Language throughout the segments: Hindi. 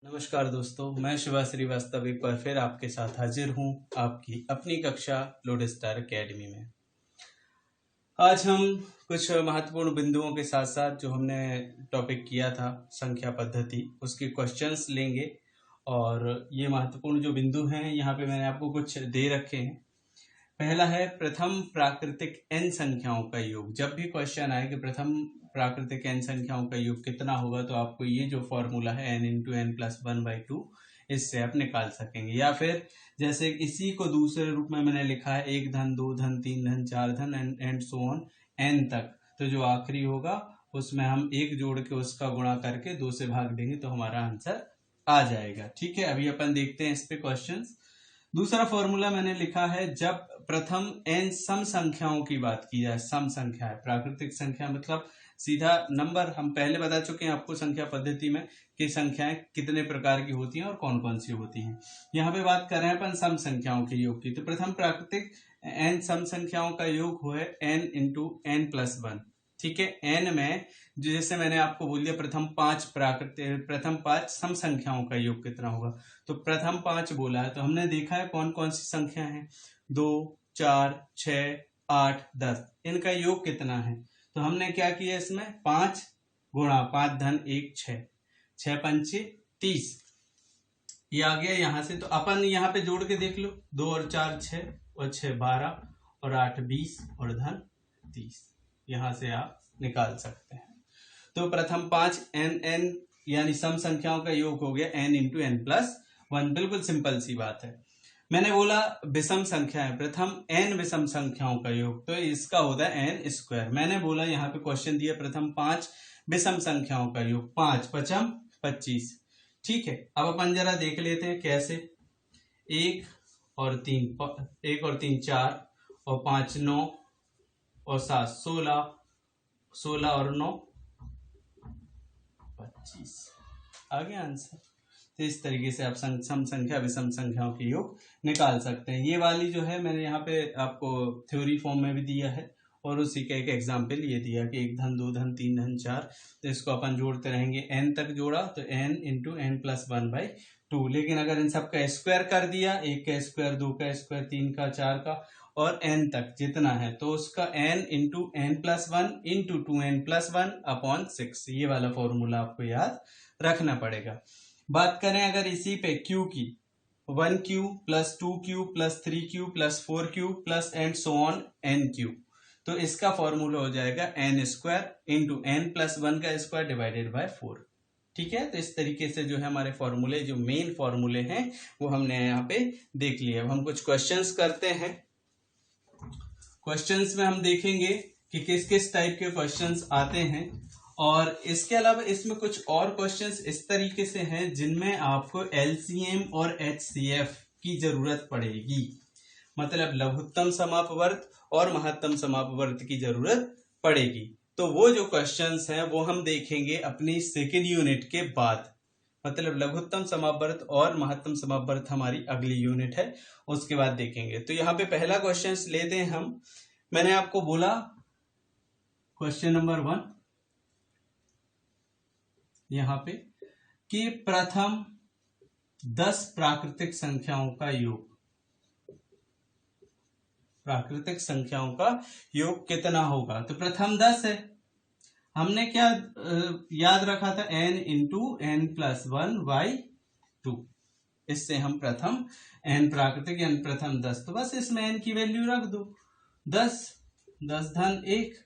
नमस्कार दोस्तों, मैं शिवा श्रीवास्तव एक बार फिर आपके साथ हाजिर हूं आपकी अपनी कक्षा लोडस्टार एकेडमी में। आज हम कुछ महत्वपूर्ण बिंदुओं के साथ साथ जो हमने टॉपिक किया था संख्या पद्धति, उसके क्वेश्चंस लेंगे। और ये महत्वपूर्ण जो बिंदु हैं यहाँ पे मैंने आपको कुछ दे रखे हैं। पहला है प्रथम प्राकृतिक n संख्याओं का योग। जब भी क्वेश्चन आए कि प्रथम प्राकृतिक n संख्याओं का योग कितना होगा, तो आपको ये जो फॉर्मूला है n इंटू एन प्लस 1/2, इससे आप निकाल सकेंगे। या फिर जैसे इसी को दूसरे रूप में मैंने लिखा है 1 धन 2 धन 3 धन 4 धन एंड सो ऑन n तक, तो जो आखिरी होगा उसमें हम 1 जोड़ के उसका गुणा करके 2 से भाग देंगे तो हमारा आंसर आ जाएगा। ठीक है, अभी अपन देखते हैं इस पे क्वेश्चंस। दूसरा फॉर्मूला मैंने लिखा है, जब प्रथम n सम संख्याओं की बात की जाए। सम संख्या है, प्राकृतिक संख्या मतलब सीधा नंबर। हम पहले बता चुके हैं आपको संख्या पद्धति में कि संख्याएं कितने प्रकार की होती हैं और कौन कौन सी होती हैं। यहाँ पे बात कर रहे हैं अपन सम संख्याओं के योग की। तो प्रथम प्राकृतिक n सम संख्याओं का योग हो है n इंटू एन प्लस 1। ठीक है, n में जैसे मैंने आपको बोल दिया प्रथम 5 सम संख्याओं का योग कितना होगा, तो प्रथम 5 बोला है तो हमने देखा है कौन कौन सी संख्या है, 2 4 6 8 10, इनका योग कितना है। तो हमने क्या किया, इसमें 5 गुणा 5 धन 1 6, 6 पंचे 30, ये आ गया यहाँ से। तो अपन यहाँ पे जोड़ के देख लो, 2 और 4 6 और 6 12 और 8 20 और धन 30, यहां से आप निकाल सकते हैं। तो प्रथम 5 n यानी सम संख्याओं का योग हो गया n इंटू एन प्लस 1। बिल्कुल सिंपल सी बात है। मैंने बोला विषम संख्या है, प्रथम n विषम संख्याओं का योग, तो इसका होता है n स्क्वायर। मैंने बोला यहाँ पे क्वेश्चन दिया प्रथम 5 विषम संख्याओं का योग, 5 पचम 25। ठीक है, अब अपन जरा देख लेते हैं कैसे। 1 और 3 4 और 5 9 और 7 16, 16 और 9 25, आ गया आंसर। तो इस तरीके से आप सम संख्या विषम संख्याओं के योग निकाल सकते हैं। ये वाली जो है मैंने यहाँ पे आपको थ्योरी फॉर्म में भी दिया है और उसी का एक एग्जाम्पल ये दिया कि 1 धन 2 धन 3 धन 4, तो इसको अपन जोड़ते रहेंगे। n तक जोड़ा तो n इंटू एन प्लस 1/2। लेकिन अगर इन सबका स्क्वायर कर दिया, 1 का स्क्वायर 2 का स्क्वायर 3 का 4 का और n तक जितना है, तो उसका n into N plus 1 into 2n plus 1 upon 6, ये वाला फॉर्मूला आपको याद रखना पड़ेगा। बात करें अगर इसी पे q की, 1q plus 2q plus 3q plus 4q plus and so on nq, तो इसका फॉर्मूला हो जाएगा n square into N plus 1 का स्क्वायर डिवाइडेड बाय 4। ठीक है, तो इस तरीके से जो है हमारे फॉर्मूले, जो मेन फॉर्मूले हैं वो हमने यहाँ पे देख लिए। अब हम कुछ क्वेश्चंस करते हैं। क्वेश्चंस में हम देखेंगे कि किस किस टाइप के क्वेश्चंस आते हैं, और इसके अलावा इसमें कुछ और क्वेश्चंस इस तरीके से हैं जिनमें आपको एलसीएम और एचसीएफ की जरूरत पड़ेगी, मतलब लघुत्तम समापवर्त और महत्तम समापवर्त की जरूरत पड़ेगी। तो वो जो क्वेश्चंस हैं वो हम देखेंगे अपनी सेकेंड यूनिट के बाद, मतलब लघुत्तम समापवर्त और महत्तम समापवर्त हमारी अगली यूनिट है, उसके बाद देखेंगे। तो यहाँ पे पहला क्वेश्चन लेते हैं हम। मैंने आपको बोला क्वेश्चन नंबर 1 यहाँ पे कि प्रथम 10 प्राकृतिक संख्याओं का योग, प्राकृतिक संख्याओं का योग कितना होगा। तो प्रथम 10 है, हमने क्या याद रखा था, n इंटू एन प्लस 1/2। इससे हम प्रथम n प्राकृतिक यानी प्रथम 10, तो बस इसमें n की वैल्यू रख दो। 10 धन 1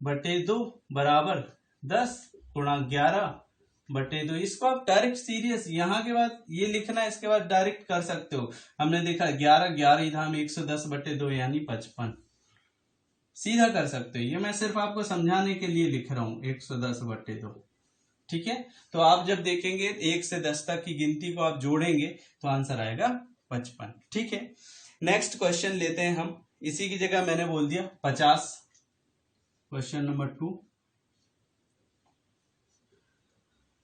बटे 2 बराबर 10 गुणा 11 बटे 2। इसको आप डायरेक्ट सीरियस यहाँ के बाद ये लिखना है, इसके बाद डायरेक्ट कर सकते हो। हमने देखा 11 धाम 110 बटे 2 यानी 55, सीधा कर सकते हो। ये मैं सिर्फ आपको समझाने के लिए लिख रहा हूं, 110 बटे 2। ठीक है, तो आप जब देखेंगे 1 से 10 तक की गिनती को आप जोड़ेंगे तो आंसर आएगा 55। ठीक है, नेक्स्ट क्वेश्चन लेते हैं हम। इसी की जगह मैंने बोल दिया 50। क्वेश्चन नंबर 2,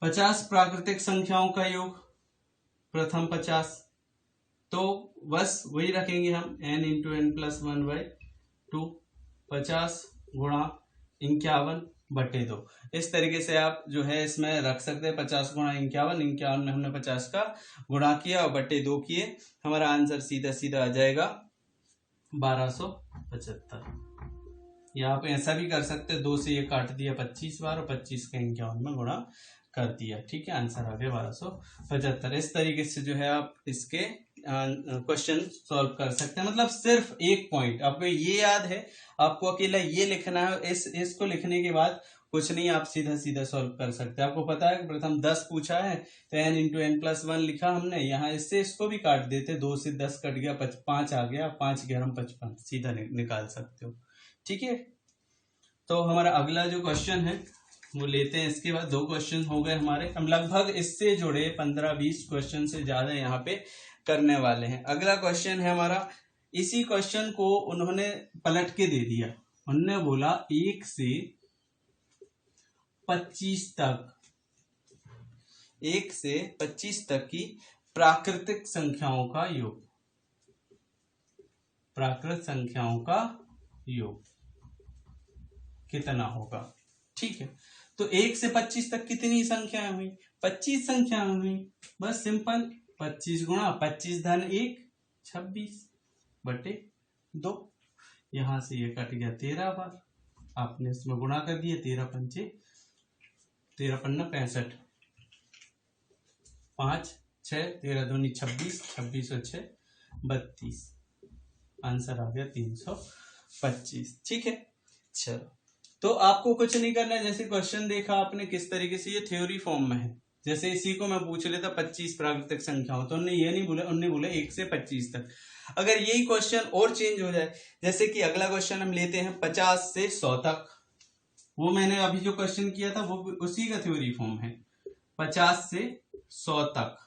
50 प्राकृतिक संख्याओं का योग, प्रथम 50, तो बस वही रखेंगे हम, n इंटू एन प्लस 1/2। 50 गुणा 51 बटे 2। इस तरीके से आप जो है इसमें रख सकते हैं 50 गुणा 51, 51 में हमने 50 का गुणा किया और बटे 2 किए, हमारा आंसर सीधा सीधा आ जाएगा 1275। या आप ऐसा भी कर सकते हैं, 2 से ये काट दिया 25 बार और 25 का 51 में गुणा कर दिया, ठीक है, आंसर आ गया 1275। इस तरीके से जो है आप इसके क्वेश्चन सॉल्व कर सकते हैं। मतलब सिर्फ एक पॉइंट आपको ये याद है, आपको अकेला ये लिखना है, इसको लिखने के बाद कुछ नहीं, आप सीधा सीधा सॉल्व कर सकते हैं। आपको पता है कि प्रथम 10 पूछा है तो n इंटू एन प्लस 1 लिखा हमने, यहाँ इससे इसको भी काट देते, 2 से 10 कट गया, 5 आ गया, 5 11 55, सीधा निकाल सकते हो, ठीक है। तो हमारा अगला जो क्वेश्चन है वो लेते हैं। इसके बाद 2 क्वेश्चन हो गए हमारे, हम लगभग इससे जुड़े 15-20 क्वेश्चन से ज्यादा यहाँ पे करने वाले हैं। अगला क्वेश्चन है हमारा, इसी क्वेश्चन को उन्होंने पलट के दे दिया, उन्होंने बोला 1 से 25 तक, 1 से 25 तक की प्राकृतिक संख्याओं का योग, प्राकृत संख्याओं का योग कितना होगा, ठीक है। तो 1 से 25 तक कितनी संख्याएं हुई, 25 संख्याएं हुई, बस सिंपल 25 गुणा 25 धन 1 26 बटे 2, यहां से ये कट गया 13 बार, आपने इसमें गुणा कर दिया, 13 पंचे 13 पन्ना 65, 5 6 13 दूनी 26, 26 और 6 32, आंसर आ गया 325, ठीक है। चलो, तो आपको कुछ नहीं करना है, जैसे क्वेश्चन देखा आपने किस तरीके से, ये थ्योरी फॉर्म में है, जैसे इसी को मैं पूछ लेता 25 प्राकृतिक संख्याओं, तो उन्होंने ये नहीं बोला, उन्होंने बोला 1 से 25 तक। अगर यही क्वेश्चन और चेंज हो जाए, जैसे कि अगला क्वेश्चन हम लेते हैं 50 से 100 तक, वो मैंने अभी जो क्वेश्चन किया था वो उसी का थ्योरी फॉर्म है, 50 से 100 तक।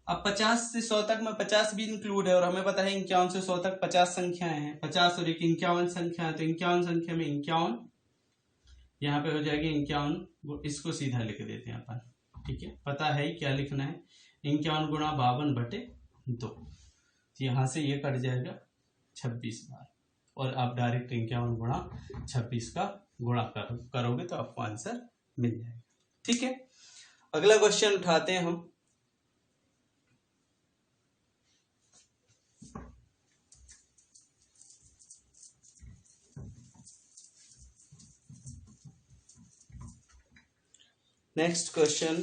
अब 50 से 100 तक में 50 भी इंक्लूड है, और हमें पता है 51 से 100 तक 50 संख्याएं हैं, 50 और 1 51 संख्या है, तो 51 संख्या में 51 यहाँ पे हो जाएगी 51, इसको सीधा लिख देते हैं अपन, ठीक है, पता है ही क्या लिखना है, 51 गुणा 52 बटे 2, तो यहाँ से ये कट जाएगा 26 बार, और आप डायरेक्ट 51 गुणा 26 का गुणा करोगे तो आपको आंसर मिल जाएगा, ठीक है। अगला क्वेश्चन उठाते हैं हम, नेक्स्ट क्वेश्चन,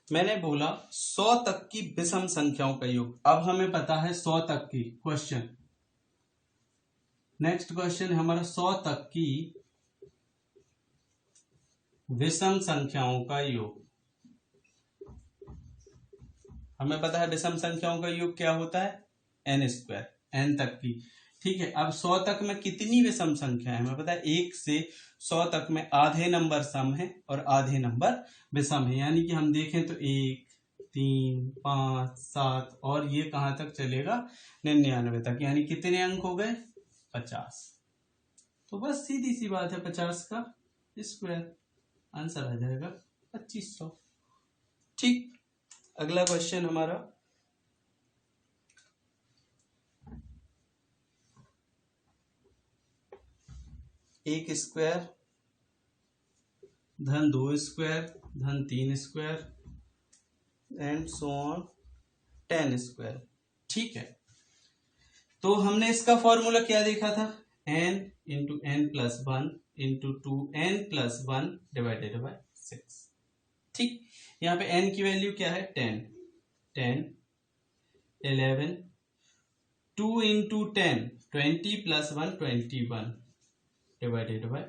मैंने बोला 100 तक की विषम संख्याओं का योग। अब हमें पता है 100 तक की, क्वेश्चन नेक्स्ट क्वेश्चन है हमारा 100 तक की विषम संख्याओं का योग। हमें पता है विषम संख्याओं का योग क्या होता है, n स्क्वायर, n तक की, ठीक है। अब 100 तक में कितनी विषम संख्या है, हमें पता है 1 से 100 तक में आधे नंबर सम है और आधे नंबर विषम है, यानी कि हम देखें तो 1 3 5 7 और ये कहां तक चलेगा 99 तक, यानी कितने अंक हो गए 50। तो बस सीधी सी बात है 50 का स्क्वायर, आंसर आ जाएगा 2500, ठीक। अगला क्वेश्चन हमारा, एक स्क्वायर धन 2 स्क्वायर धन 3 square and so on 10 square, ठीक है। तो हमने इसका फॉर्मूला क्या देखा था, n into N plus 1 into 2n plus 1 divided by 6, ठीक। यहाँ पे n की वैल्यू क्या है 10, 10 11 2 इंटू 10 20 प्लस 1 21 डिवाइडेड बाय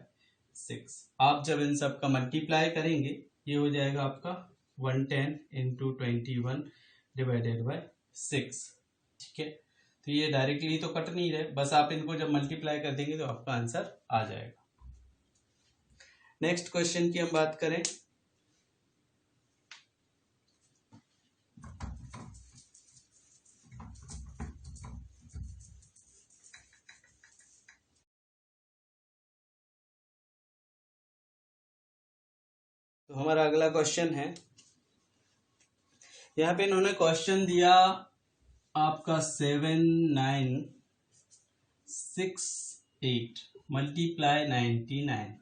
6। आप जब इन सब का मल्टीप्लाई करेंगे ये हो जाएगा आपका 110 इंटू 21 डिवाइडेड बाय 6, ठीक है। तो ये डायरेक्टली तो कट नहीं रहे, बस आप इनको जब मल्टीप्लाई कर देंगे तो आपका आंसर आ जाएगा। नेक्स्ट क्वेश्चन की हम बात करें, तो हमारा अगला क्वेश्चन है, यहाँ पे इन्होंने क्वेश्चन दिया आपका 7968 मल्टीप्लाई 99।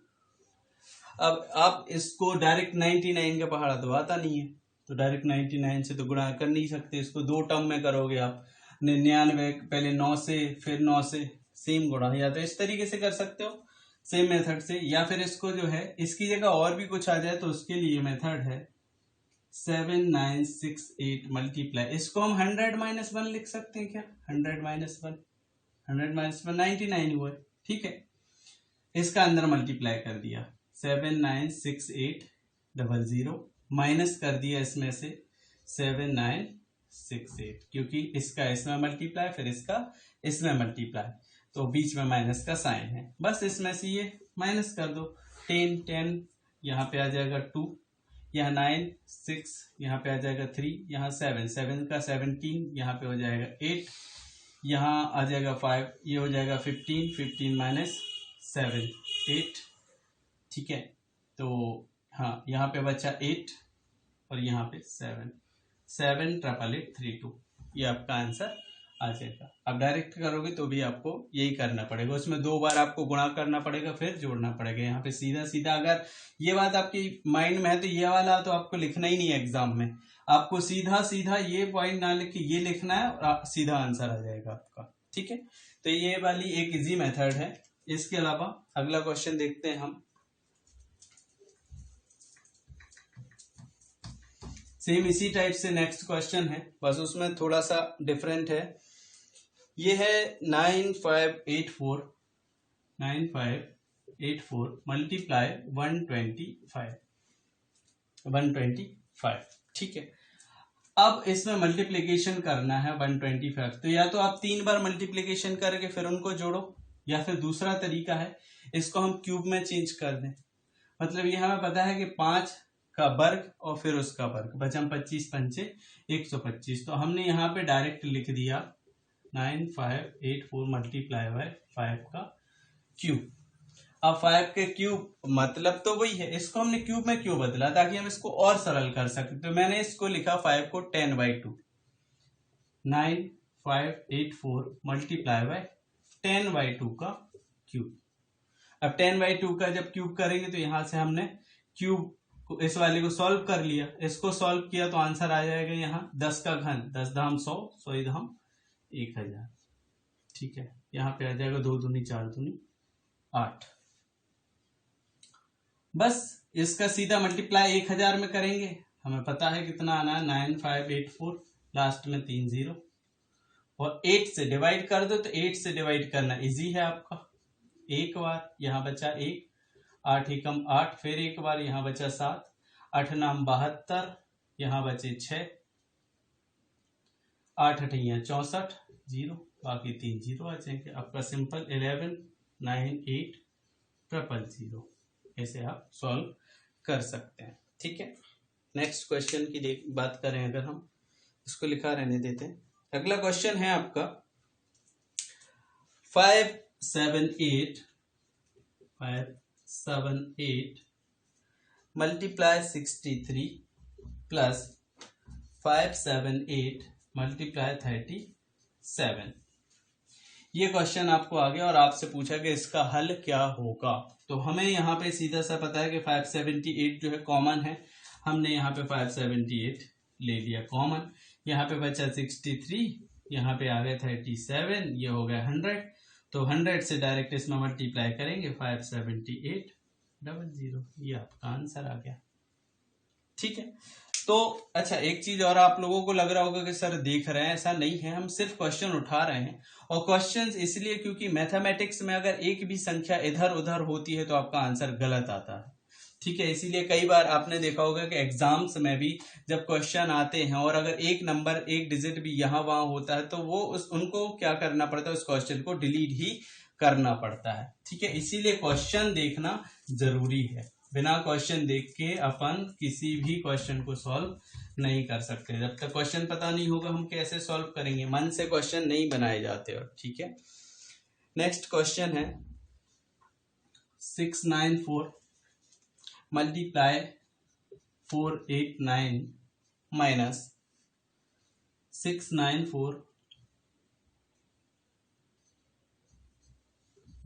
अब आप इसको डायरेक्ट 99 का पहाड़ा तो आता नहीं है, तो डायरेक्ट 99 से तो गुणा कर नहीं सकते, इसको दो टर्म में करोगे आप। 99 पहले 9 से फिर 9 से, सेम गुणा। या तो इस तरीके से कर सकते हो सेम मेथड से, या फिर इसको जो है इसकी जगह और भी कुछ आ जाए तो उसके लिए मेथड है 7968 मल्टीप्लाई, इसको हम 100 - 1 लिख सकते हैं क्या? 100 - 1, 100 - 1 99 हुआ, ठीक है। इसका अंदर मल्टीप्लाई कर दिया 79680 माइनस कर दिया इसमें से 7968, क्योंकि इसका इसमें मल्टीप्लाई फिर इसका इसमें मल्टीप्लाई, तो बीच में माइनस का साइन है, बस इसमें से ये माइनस कर दो। 10 10 यहाँ पे आ जाएगा 2, यहाँ 9 6, यहाँ पे आ जाएगा 3, यहाँ 7 7 का 17, यहाँ पे हो जाएगा 8, यहाँ आ जाएगा 5, ये हो जाएगा 15 15 माइनस 7 8, ठीक है। तो हाँ यहाँ पे बचा 8 और यहाँ पे 7 7 888 32, ये आपका आंसर आ जाएगा। अब डायरेक्ट करोगे तो भी आपको यही करना पड़ेगा, उसमें 2 बार आपको गुणा करना पड़ेगा फिर जोड़ना पड़ेगा। यहाँ पे सीधा सीधा अगर ये बात आपकी माइंड में है तो ये वाला तो आपको लिखना ही नहीं है एग्जाम में, आपको सीधा सीधा ये पॉइंट ना लिख के ये लिखना है और सीधा आंसर आ जाएगा आपका, ठीक है। तो ये वाली एक इजी मेथड है। इसके अलावा अगला क्वेश्चन देखते हैं हम। सेम इसी टाइप से नेक्स्ट क्वेश्चन है, बस उसमें थोड़ा सा डिफरेंट है। ये है 9584 मल्टीप्लाई 125, ठीक है। अब इसमें मल्टीप्लिकेशन करना है 125, तो या तो आप 3 बार मल्टीप्लिकेशन करके फिर उनको जोड़ो, या फिर दूसरा तरीका है इसको हम क्यूब में चेंज कर दें। मतलब ये हमें पता है कि 5 का वर्ग और फिर उसका वर्ग, बचा 25 पंचे 125, तो हमने यहाँ पे डायरेक्ट लिख दिया 9584 मल्टीप्लाई बाय 5 का क्यूब। अब 5 के क्यूब मतलब तो वही है, इसको हमने क्यूब में क्यों बदला, ताकि हम इसको और सरल कर सकते। तो मैंने इसको लिखा 5 को 10/2, 9584 मल्टीप्लाई बाय 10/2 का क्यूब। अब 10/2 का जब क्यूब करेंगे तो यहां से हमने क्यूब को इस वाले को सॉल्व कर लिया, इसको सॉल्व किया तो आंसर आ जाएगा यहाँ 10 का घन 10 धाम 100, 100 धाम 1000, ठीक है। यहाँ पे आ जाएगा 2 दूनी 4 दूनी 8। बस इसका सीधा मल्टीप्लाई 1000 में करेंगे, हमें पता है कितना आना है 9584, लास्ट में 3 0, और 8 से डिवाइड कर दो, तो 8 से डिवाइड करना इजी है आपका। एक बार यहाँ बचा 1, 8 एकम 8, फिर एक बार यहाँ बचा 7, 8 नाम 72, यहाँ बचे 6, 8 8 64 0, बाकी 3 0 आ जाएंगे। आपका सिंपल 119800, ऐसे आप सॉल्व कर सकते हैं, ठीक है। नेक्स्ट क्वेश्चन की बात करें अगर हम, इसको लिखा रहने देते हैं। अगला क्वेश्चन है आपका 578 मल्टीप्लाई 63 प्लस 578 मल्टीप्लाई 37। ये क्वेश्चन आपको आ गया और आपसे पूछा कि इसका हल क्या होगा। तो हमें यहाँ पे सीधा सा पता है कि 578 जो है कॉमन है, हमने यहाँ पे 578 ले लिया कॉमन, यहाँ पे बचा 63, यहाँ पे आ गया 37, ये हो गया 100, तो 100 से डायरेक्ट इसमें मल्टीप्लाई करेंगे 57800, ये आपका आंसर आ गया, ठीक है। तो अच्छा एक चीज और आप लोगों को लग रहा होगा कि सर देख रहे हैं, ऐसा नहीं है, हम सिर्फ क्वेश्चन उठा रहे हैं। और क्वेश्चंस इसलिए क्योंकि मैथमेटिक्स में अगर एक भी संख्या इधर उधर होती है तो आपका आंसर गलत आता है, ठीक है। इसीलिए कई बार आपने देखा होगा कि एग्जाम्स में भी जब क्वेश्चन आते हैं और अगर एक नंबर एक डिजिट भी यहाँ वहां होता है तो वो उनको क्या करना पड़ता है, उस क्वेश्चन को डिलीट ही करना पड़ता है, ठीक है। इसीलिए क्वेश्चन देखना जरूरी है, बिना क्वेश्चन देख के अपन किसी भी क्वेश्चन को सॉल्व नहीं कर सकते। जब तक क्वेश्चन पता नहीं होगा हम कैसे सॉल्व करेंगे, मन से क्वेश्चन नहीं बनाए जाते, और ठीक है। नेक्स्ट क्वेश्चन है 694 मल्टीप्लाई 489 माइनस 694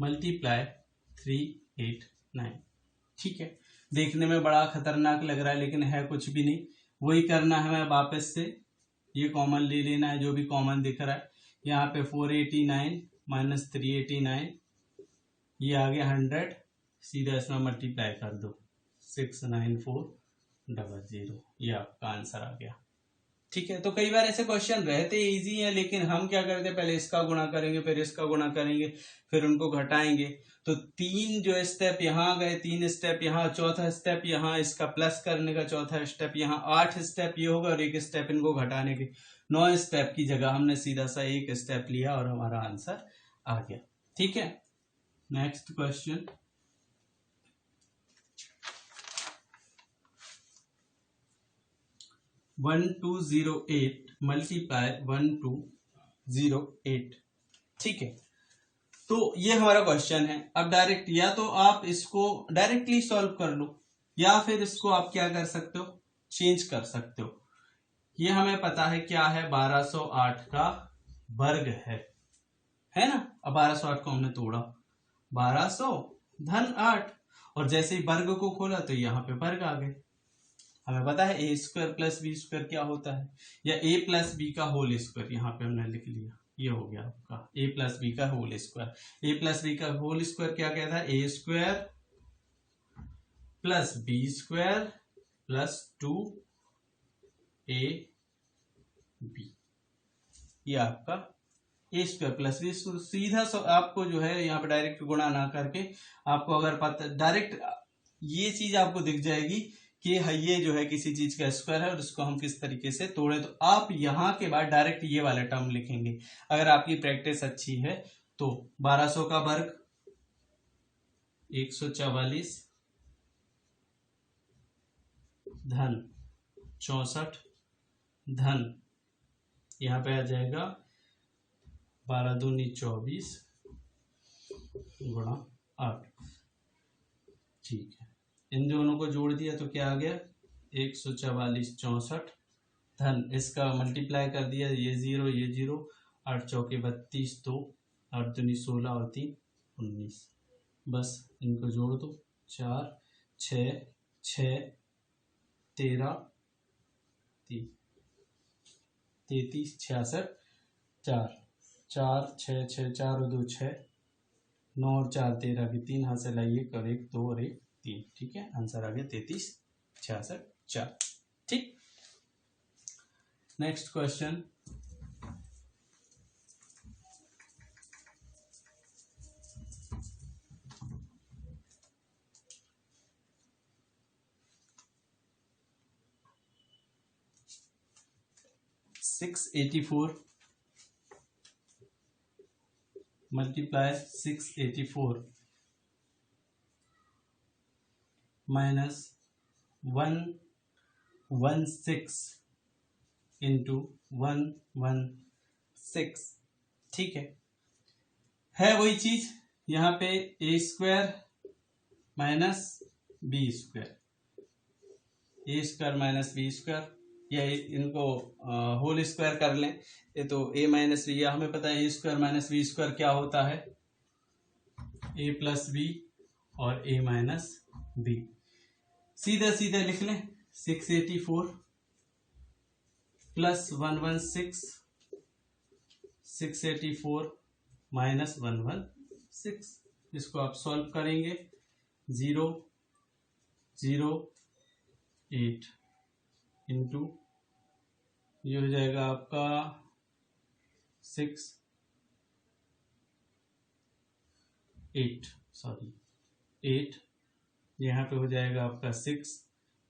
मल्टीप्लाई 389। ठीक है, देखने में बड़ा खतरनाक लग रहा है लेकिन है कुछ भी नहीं। वही करना है, हमें वापस से ये कॉमन ले लेना है जो भी कॉमन दिख रहा है। यहाँ पे 489 माइनस 389, ये आ गया 100, सीधा इसमें मल्टीप्लाई कर दो 69400, ये आपका आंसर आ गया। ठीक है, तो कई बार ऐसे क्वेश्चन रहते इजी हैं लेकिन हम क्या करते हैं, पहले इसका गुणा करेंगे फिर इसका गुणा करेंगे फिर उनको घटाएंगे। तो 3 जो स्टेप यहाँ गए, 3 स्टेप यहाँ, चौथा स्टेप यहाँ, इसका प्लस करने का चौथा स्टेप यहाँ, 8 स्टेप ये होगा और 1 स्टेप इनको घटाने के। 9 स्टेप की जगह हमने सीधा सा 1 स्टेप लिया और हमारा आंसर आ गया। ठीक है, next question. One two 08 multiply 1208। ठीक है, तो ये हमारा क्वेश्चन है। अब डायरेक्ट या तो आप इसको डायरेक्टली सॉल्व कर लो या फिर इसको आप क्या कर सकते हो, चेंज कर सकते हो। ये हमें पता है क्या है, 1208 का वर्ग है ना। अब 1208 को हमने तोड़ा, 1200 धन 8, और जैसे ही वर्ग को खोला तो यहाँ पे वर्ग आ गए। हमें पता है A square plus B square क्या होता है, या ए प्लस बी का होल स्क्वायर, यहाँ पे हमने लिख लिया, ये हो गया आपका ए प्लस बी का whole square. A plus B का होल स्क्वायर क्या कहता है, A square plus B square plus 2ab, ये आपका ए स्क्वायर प्लस बी। सीधा आपको जो है यहाँ पे डायरेक्ट गुणा ना करके, आपको अगर पता डायरेक्ट ये चीज आपको दिख जाएगी कि ये जो है किसी चीज का स्क्वायर है और इसको हम किस तरीके से तोड़े, तो आप यहाँ के बाद डायरेक्ट ये वाला टर्म लिखेंगे। अगर आपकी प्रैक्टिस अच्छी है तो 1200 का वर्ग 144 धन 64 धन यहाँ पे आ जाएगा 12 दूनी 24 गुणा 8। ठीक है, इन दोनों को जोड़ दिया तो क्या आ गया, 144 64 धन इसका मल्टीप्लाई कर दिया, ये 0 ये 0, 8 चौके 32, 2 8 दूनी 16 और 3 19। बस इनको जोड़ दो, 4 6 6 13 33 66 4 4 6 6 4 2 6 9 और 4 13 की 3 हाथ से लाइए कर 1 2 और 1 3। ठीक है, आंसर आ गया 33 66 4। ठीक, next question. Six 84 multiply 684 minus 116 into 116। ठीक है वही चीज यहाँ पे ए स्क्वायर माइनस बी स्क्वायर, ए स्क्वायर माइनस बी स्क्वायर, या इनको होल स्क्वायर कर लें। ये तो ए माइनस बी, या हमें पता है A square minus B square क्या होता है, ए प्लस बी और ए माइनस बी। सीधा सीधा लिख लें, 684 प्लस 116, 684 माइनस 116। इसको आप सॉल्व करेंगे, 0 0 8 इंटू ये हो जाएगा आपका 6 8 यहाँ पे हो जाएगा आपका 6,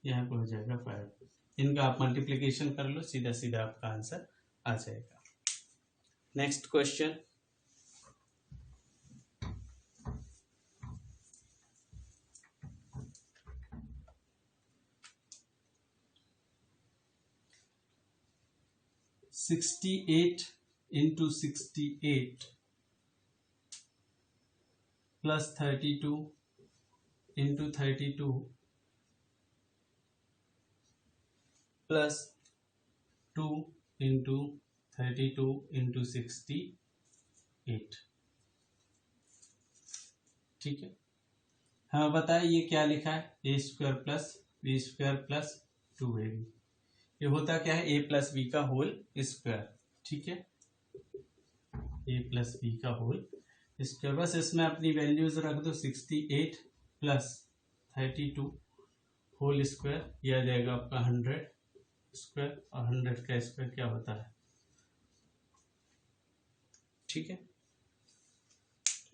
यहाँ पे हो जाएगा 5। इनका आप मल्टीप्लिकेशन कर लो, सीधा सीधा आपका आंसर आ जाएगा। Next question. $68 into 68 plus 32 into 32 plus 2 into 32 into 68। ठीक है, हमें बताए ये क्या लिखा है, A square plus B square plus 2ab, ये होता क्या है a प्लस बी का होल स्क्वायर। ठीक है, a प्लस बी का होल स्क्वायर, बस इसमें अपनी वैल्यूज रख दो, 68 प्लस 32 होल स्क्वायर, ये आ जाएगा आपका 100 स्क्वायर, और 100 का स्क्वायर क्या होता है। ठीक है,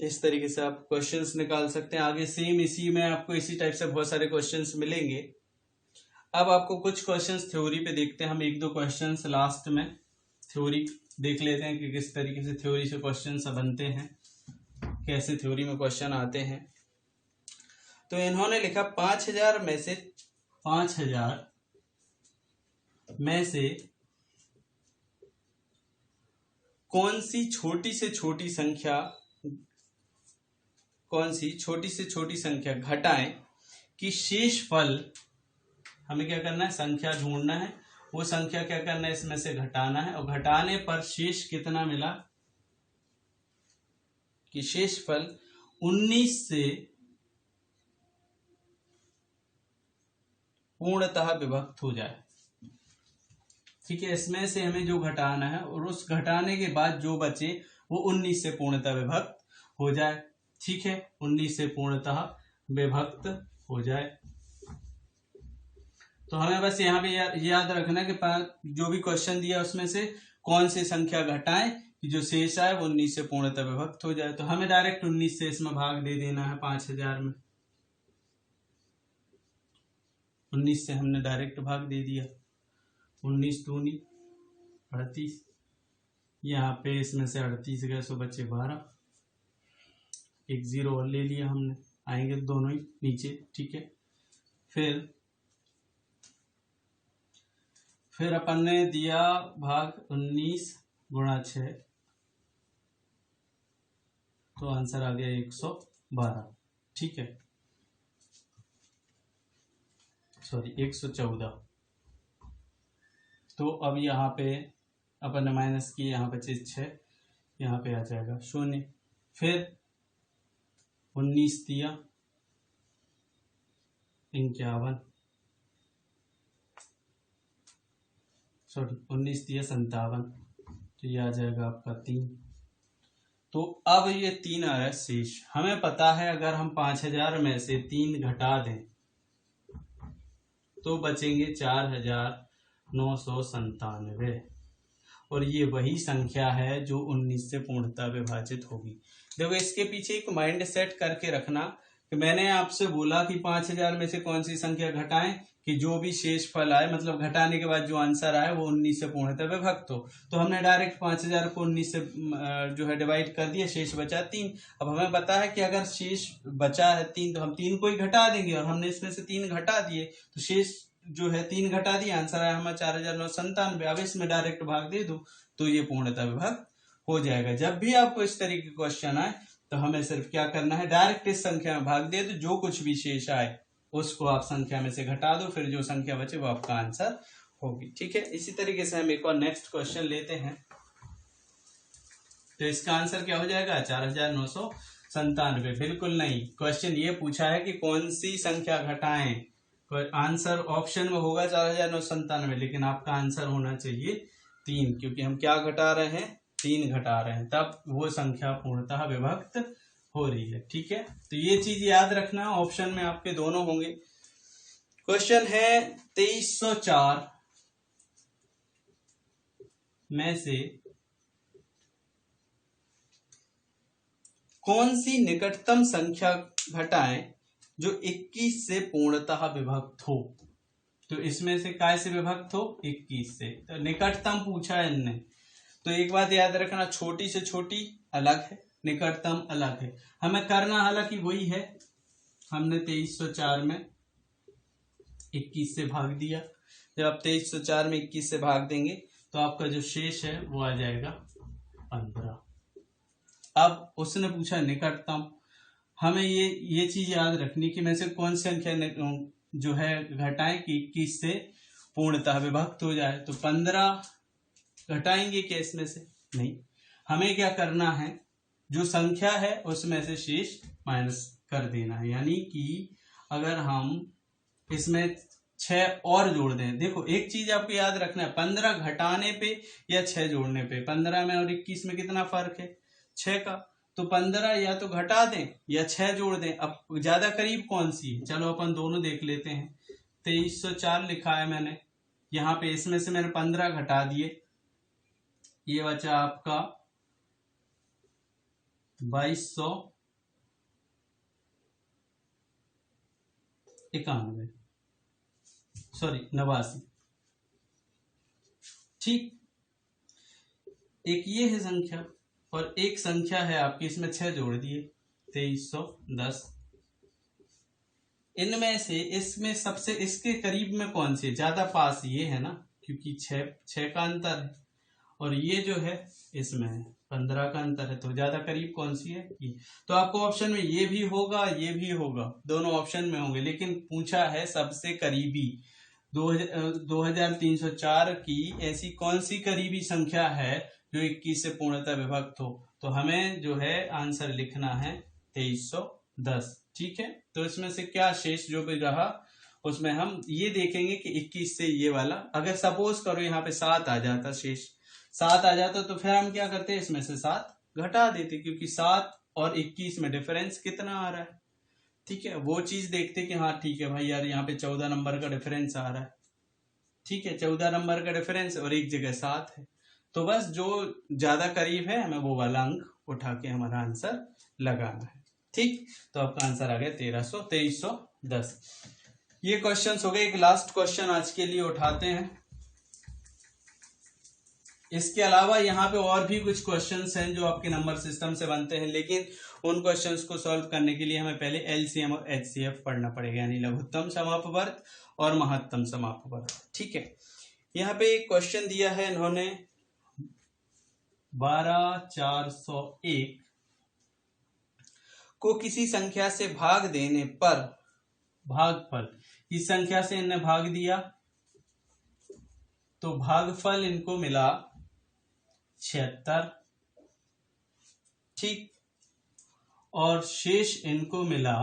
इस तरीके से आप क्वेश्चंस निकाल सकते हैं। आगे सेम इसी में आपको इसी टाइप से बहुत सारे क्वेश्चंस मिलेंगे। अब आपको कुछ क्वेश्चंस थ्योरी पे देखते हैं हम, एक दो क्वेश्चंस लास्ट में थ्योरी देख लेते हैं कि किस तरीके से थ्योरी से क्वेश्चंस बनते हैं, कैसे थ्योरी में क्वेश्चन आते हैं। तो इन्होंने लिखा 5000 में से 5000 में से कौन सी छोटी से छोटी संख्या, कौन सी छोटी से छोटी संख्या घटाएं कि शेष फल, हमें क्या करना है, संख्या ढूंढना है, वो संख्या क्या करना है, इसमें से घटाना है, और घटाने पर शेष कितना मिला, कि शेष फल 19 से पूर्णतः विभक्त हो जाए। ठीक है, इसमें से हमें जो घटाना है और उस घटाने के बाद जो बचे वो 19 से पूर्णतः विभक्त हो जाए। ठीक है, 19 से पूर्णतः विभक्त हो जाए। तो हमें बस यहाँ पे याद रखना है कि जो भी क्वेश्चन दिया उसमें से कौन सी संख्या घटाएं कि जो शेष आए वो 19 से पूर्णतः विभक्त हो जाए। तो हमें डायरेक्ट 19 से इसमें भाग दे देना है 5000 में, 19 से हमने डायरेक्ट भाग दे दिया, 19 दूनी 38, यहाँ पे इसमें से 38 गए सो बचे 12, एक जीरो और ले लिया हमने, आएंगे दोनों ही नीचे। ठीक है, फिर अपन ने दिया भाग 19 गुणा 6, तो आंसर आ गया 112। ठीक है, सॉरी 114। तो अब यहाँ पे अपन ने माइनस किया, यहाँ पे 6, यहाँ पे आ जाएगा 0। फिर 19 दिया 51, सॉरी 19 दिया 57, तो ये आ जाएगा आपका 3। तो अब ये 3 आ रहा है शेष। हमें पता है अगर हम 5000 में से 3 घटा दें तो बचेंगे 4997, और ये वही संख्या है जो 19 से पूर्णतः विभाजित होगी। देखो इसके पीछे एक माइंड सेट करके रखना कि मैंने आपसे बोला कि 5000 में से कौन सी संख्या घटाएं कि जो भी शेष फल आए, मतलब घटाने के बाद जो आंसर आए वो 19 से पूर्णतः विभक्त हो। तो हमने डायरेक्ट 5000 को 19 से जो है डिवाइड कर दिया, शेष बचा 3। अब हमें पता है कि अगर शेष बचा है 3 तो हम 3 को ही घटा देंगे, और हमने इसमें से 3 घटा दिए तो शेष जो है 3 घटा दिया, आंसर आया हमारा 4997। अब इसमें डायरेक्ट भाग दे दो तो ये पूर्णतः विभक्त हो जाएगा। जब भी आपको इस तरीके के क्वेश्चन आए तो हमें सिर्फ क्या करना है, डायरेक्ट इस संख्या में भाग दे दो, जो कुछ भी शेष आए उसको आप संख्या में से घटा दो, फिर जो संख्या बचे वो आपका आंसर होगी। ठीक है, इसी तरीके से हम एक और नेक्स्ट क्वेश्चन लेते हैं। तो इसका आंसर क्या हो जाएगा, 4997। बिल्कुल नहीं, क्वेश्चन ये पूछा है कि कौन सी संख्या घटाएं। आंसर ऑप्शन में होगा 4997, लेकिन आपका आंसर होना चाहिए 3, क्योंकि हम क्या घटा रहे हैं, 3 घटा रहे हैं, तब वो संख्या पूर्णतः विभक्त हो रही है। ठीक है, तो ये चीज याद रखना, ऑप्शन में आपके दोनों होंगे। क्वेश्चन है 2304 में से कौन सी निकटतम संख्या घटाएं जो 21 से पूर्णतः विभक्त हो। तो इसमें से काय से विभक्त हो, 21 से। तो निकटतम पूछा है इनने, तो एक बात याद रखना, छोटी से छोटी अलग है, निकटतम अलग है। हमें करना हालांकि वही है, हमने 2304 में 21 से भाग दिया। जब आप 2304 में 21 से भाग देंगे तो आपका जो शेष है वो आ जाएगा 15। अब उसने पूछा निकटतम, हमें ये चीज याद रखनी कि में से कौन सी संख्या जो है घटाएं कि 21 से पूर्णतः विभक्त हो जाए। तो 15 घटाएंगे क्या इसमें से, नहीं, हमें क्या करना है, जो संख्या है उसमें से शेष माइनस कर देना है। यानी कि अगर हम इसमें 6 और जोड़ दें, देखो एक चीज आपको याद रखना है, 15 घटाने पे या 6 जोड़ने पे, 15 में और 21 में कितना फर्क है, 6 का। तो 15 या तो घटा दें या 6 जोड़ दें। अब ज्यादा करीब कौन सी है, चलो अपन दोनों देख लेते हैं। 2304 लिखा है मैंने यहाँ पे, इसमें से मैंने 15 घटा दिए, ये बचा आपका 2291, सॉरी 89। ठीक, एक ये है संख्या और एक संख्या है आपकी, इसमें 6 जोड़ दिए 2310। इनमें से इसमें सबसे इसके करीब में कौन सी है, ज्यादा पास ये है ना, क्योंकि 6 का अंतर है और ये जो है इसमें 15 का अंतर है, तो ज्यादा करीब कौन सी है ये। तो आपको ऑप्शन में ये भी होगा ये भी होगा, दोनों ऑप्शन में होंगे, लेकिन पूछा है सबसे करीबी 2304 की ऐसी कौन सी करीबी संख्या है जो 21 से पूर्णतः विभक्त हो। तो हमें जो है आंसर लिखना है 2310। ठीक है, तो इसमें से क्या शेष जो भी रहा उसमें हम ये देखेंगे कि 21 से ये वाला, अगर सपोज करो यहाँ पे 7 आ जाता, शेष 7 आ जाता, तो फिर हम क्या करते, इसमें से 7 घटा देते, क्योंकि 7 और 21 में डिफरेंस कितना आ रहा है। ठीक है, वो चीज देखते कि हाँ ठीक है भाई यार, यहाँ पे 14 नंबर का डिफरेंस आ रहा है। ठीक है, 14 नंबर का डिफरेंस और एक जगह 7 है, तो बस जो ज्यादा करीब है हमें वो वाला अंक उठा के हमारा आंसर लगाना है। ठीक, तो आपका आंसर आ गया 2310। ये क्वेश्चंस हो गए। एक लास्ट क्वेश्चन आज के लिए उठाते हैं। इसके अलावा यहाँ पे और भी कुछ क्वेश्चंस हैं जो आपके नंबर सिस्टम से बनते हैं, लेकिन उन क्वेश्चंस को सॉल्व करने के लिए हमें पहले एलसीएम और एचसीएफ पढ़ना पड़ेगा, यानी लघुत्तम समापवर्त और महत्तम समापवर्त। ठीक है, यहाँ पे एक क्वेश्चन दिया है इन्होंने 12401 को किसी संख्या से भाग देने पर भागफल, इस संख्या से इन्हें भाग दिया तो भागफल इनको मिला 76। ठीक, और शेष इनको मिला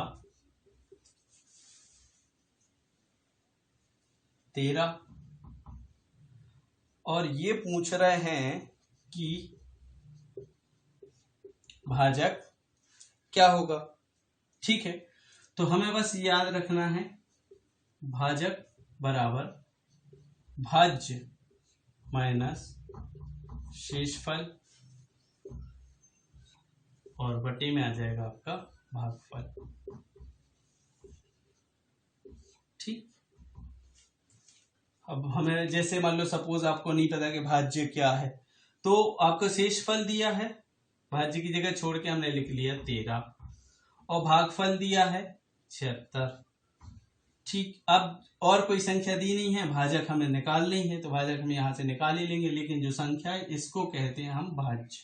13। और ये पूछ रहे हैं कि भाजक क्या होगा। ठीक है, तो हमें बस याद रखना है भाजक बराबर भाज्य माइनस शेषफल और बटे में आ जाएगा आपका भागफल। ठीक, अब हमें जैसे मान लो सपोज आपको नहीं पता कि भाज्य क्या है, तो आपको शेषफल दिया है, भाज्य की जगह छोड़ के हमने लिख लिया 13, और भागफल दिया है 76। ठीक, अब और कोई संख्या दी नहीं है, भाजक हमें निकालनी है, तो भाजक हम यहां से निकाल ही लेंगे, लेकिन जो संख्या है इसको कहते हैं हम भाज्य।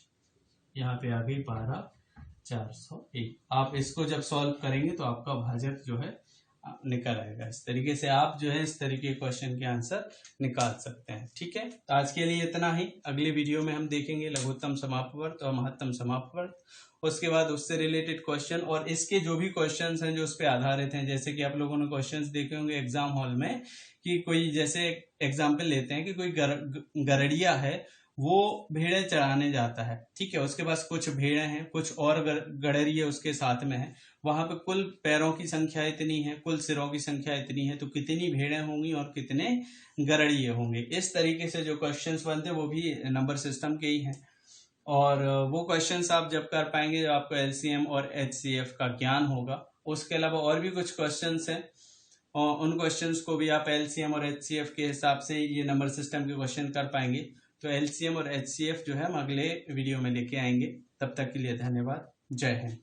यहाँ पे आ गई 12401। आप इसको जब सॉल्व करेंगे तो आपका भाजक जो है निकल आएगा। इस तरीके से आप जो है इस तरीके क्वेश्चन के आंसर निकाल सकते हैं। ठीक है, तो आज के लिए इतना ही। अगले वीडियो में हम देखेंगे लघुत्तम समापवर्त और महत्तम समापवर्त, उसके बाद उससे रिलेटेड क्वेश्चन और इसके जो भी क्वेश्चंस हैं जो उस पर आधारित हैं। जैसे कि आप लोगों ने क्वेश्चंस देखे होंगे एग्जाम हॉल में कि कोई, जैसे एग्जाम्पल लेते हैं कि कोई गरड़िया है, वो भेड़ें चराने जाता है। ठीक है, उसके पास कुछ भेड़ें हैं, कुछ और गड़रिये उसके साथ में है, वहां पे कुल पैरों की संख्या इतनी है, कुल सिरों की संख्या इतनी है, तो कितनी भेड़ें होंगी और कितने गड़रिये होंगे। इस तरीके से जो क्वेश्चंस बनते हैं वो भी नंबर सिस्टम के ही हैं, और वो क्वेश्चंस आप जब कर पाएंगे जब आपको एलसीएम और एचसीएफ का ज्ञान होगा। उसके अलावा और भी कुछ क्वेश्चंस हैं, और उन क्वेश्चंस को भी आप एलसीएम और एचसीएफ के हिसाब से ये नंबर सिस्टम के क्वेश्चन कर पाएंगे। तो एलसीएम और एचसीएफ जो है हम अगले वीडियो में लेके आएंगे। तब तक के लिए धन्यवाद। जय हिंद।